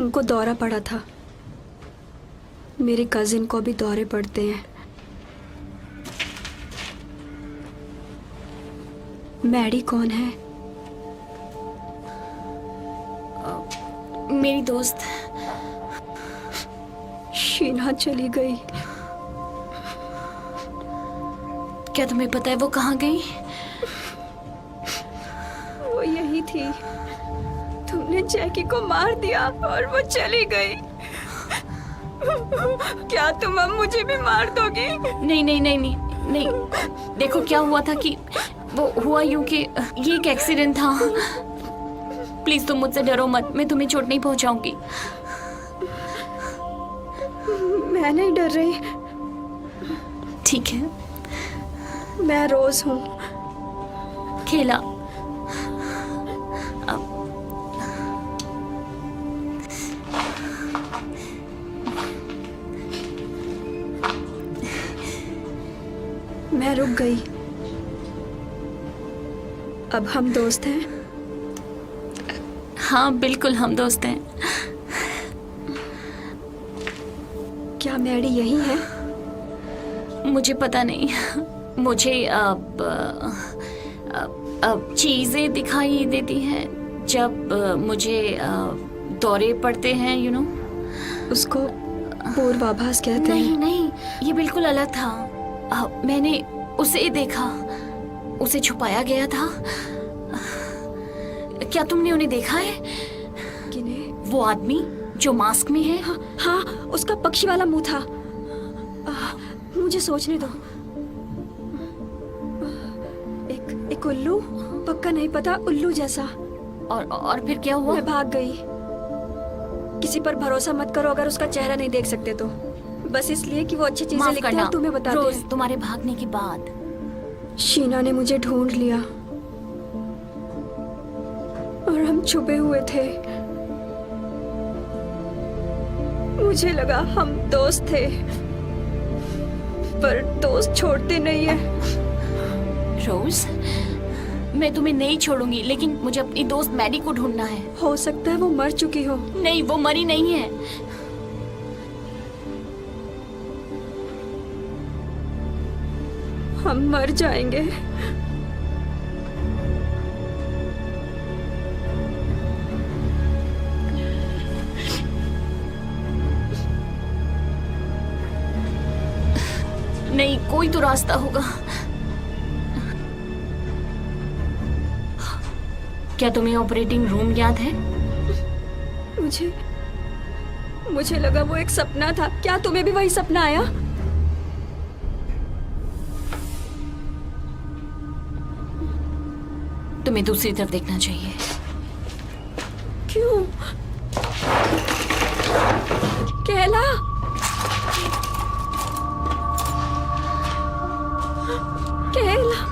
उनको दौरा पड़ा था। मेरी कजिन को भी दौरे पड़ते हैं। मैडी कौन है? मेरी दोस्त। शीना चली गई। क्या तुम्हें पता है वो कहाँ गई? वो यही थी। तुमने जैकी को मार दिया और वो चली गई। क्या तुम अब मुझे भी मार दोगी? नहीं नहीं नहीं नहीं नहीं। देखो क्या हुआ था कि वो हुआ यूं कि ये एक एक्सीडेंट था। प्लीज तुम मुझसे डरो मत, मैं तुम्हें चोट नहीं पहुंचाऊंगी। मैं नहीं डर रही। ठीक है। मैं रोज हूँ। खेला। मैं रुक गई। अब हम दोस्त हैं। हाँ बिल्कुल हम दोस्त हैं। क्या मैडी यही है? मुझे पता नहीं। मुझे अब चीजें दिखाई देती हैं जब मुझे दौरे पड़ते हैं, यू नो। उसको पूर्वाभास कहते हैं। नहीं नहीं, ये बिल्कुल अलग था। मैंने उसे देखा, उसे छुपाया गया था। क्या तुमने उन्हें देखा है? किन्हें? वो आदमी जो मास्क में है। हाँ, उसका पक्षी वाला मुंह था। मुझे सोचने दो। एक उल्लू, पक्का नहीं पता, उल्लू जैसा। और फिर क्या हुआ? मैं भाग गई। किसी पर भरोसा मत करो अगर उसका चेहरा नहीं देख सकते तो। बस इसलिए कि वो अच्छी चीजें लिखते हैं और तुम्हें बताते रोज हैं। तुम्हारे भागने के बाद शीना ने मुझे ढूंढ लिया और हम छुपे हुए थे। मुझे लगा हम दोस्त थे, पर दोस्त छोड़ते नहीं है। रोज, मैं तुम्हें नहीं छोड़ूंगी, लेकिन मुझे अपनी दोस्त मैडी को ढूंढना है। हो सकता है वो मर चुकी हो। नहीं, वो मरी नहीं है। हम मर जाएंगे। नहीं, कोई तो रास्ता होगा। क्या तुम्हें ऑपरेटिंग रूम याद है? मुझे लगा वो एक सपना था। क्या तुम्हें भी वही सपना आया? तुम्हें दूसरी तरफ देखना चाहिए। क्यों? केला, केला।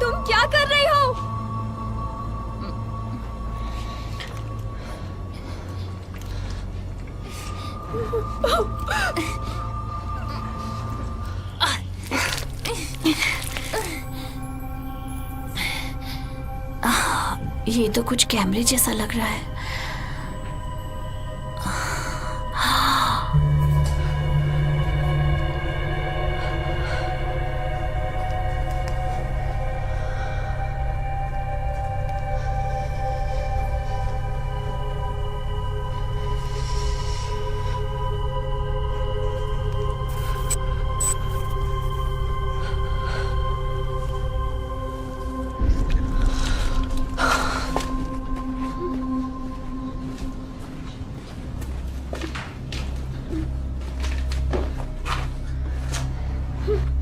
तुम क्या कर रही हो? ये तो कुछ कैमरे जैसा लग रहा है।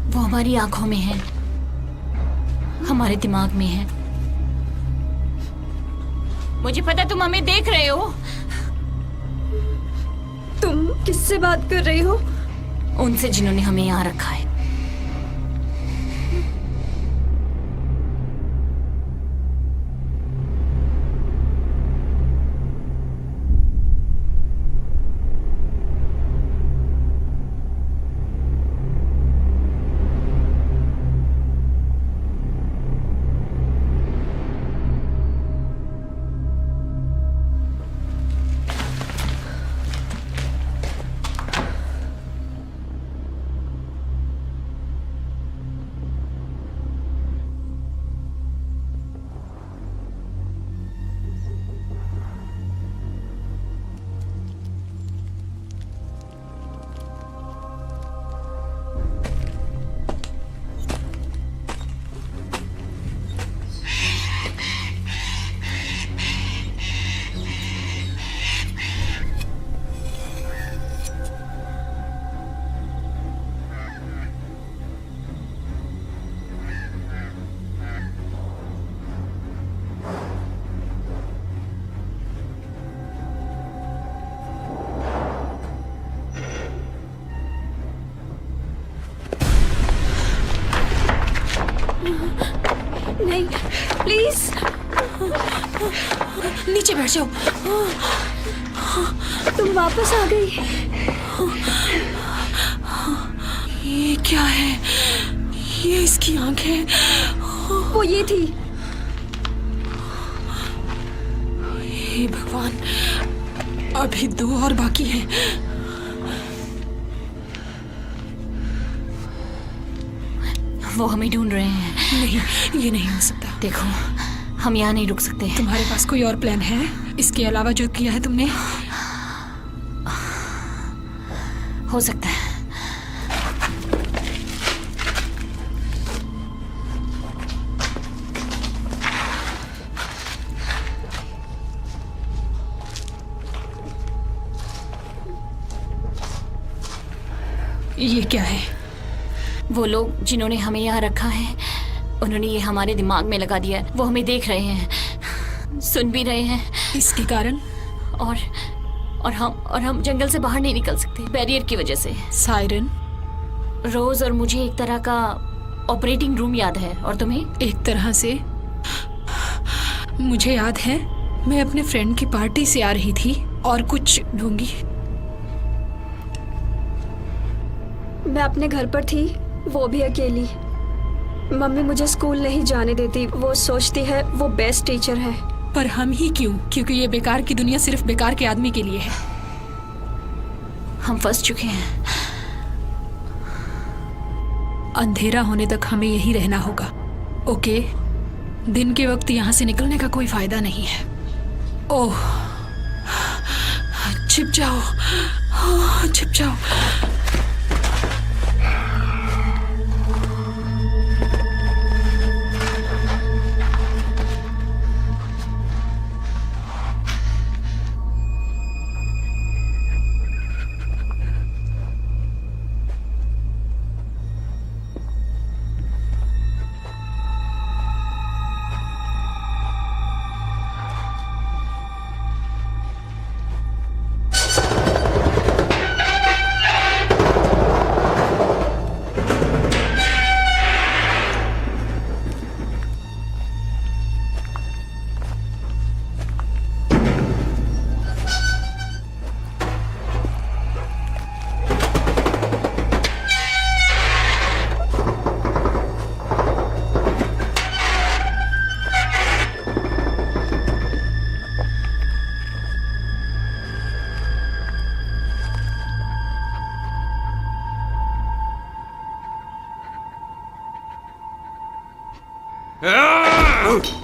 वो हमारी आंखों में है, हमारे दिमाग में है। मुझे पता तुम हमें देख रहे हो। तुम किससे बात कर रही हो? उनसे जिन्होंने हमें यहाँ रखा है। नीचे बैठ जाओ। तुम वापस आ गई। ये क्या है? ये इसकी आंखें। वो ये थी। हे भगवान, अभी 2 और बाकी हैं। वो हमें ढूंढ रहे हैं। नहीं, ये नहीं हो सकता। देखो, हम यहाँ नहीं रुक सकते। तुम्हारे पास कोई और प्लान है इसके अलावा जो किया है तुमने? हो सकता है। ये क्या है? वो लोग जिन्होंने हमें यहाँ रखा है, उन्होंने ये हमारे दिमाग में लगा दिया है। वो हमें देख रहे हैं, सुन भी रहे हैं। इसके कारण? और हम जंगल से बाहर नहीं निकल सकते, बैरियर की वजह से। सायरन, रोज और मुझे एक तरह का ऑपरेटिंग रूम याद है, और तुम्हें? एक तरह से मुझे याद है, मैं अपने फ्रेंड की पार्टी से आ रही थी और कुछ ढूंढी। मैं अपने घर पर थी, वो भी अकेली। मम्मी मुझे स्कूल नहीं जाने देती। वो सोचती है वो बेस्ट टीचर है। पर हम ही क्यों? क्योंकि ये बेकार की दुनिया सिर्फ बेकार के आदमी के लिए है। हम फंस चुके हैं। अंधेरा होने तक हमें यही रहना होगा। ओके, दिन के वक्त यहाँ से निकलने का कोई फायदा नहीं है। ओह, छिप जाओ, छिप जाओ। Ah!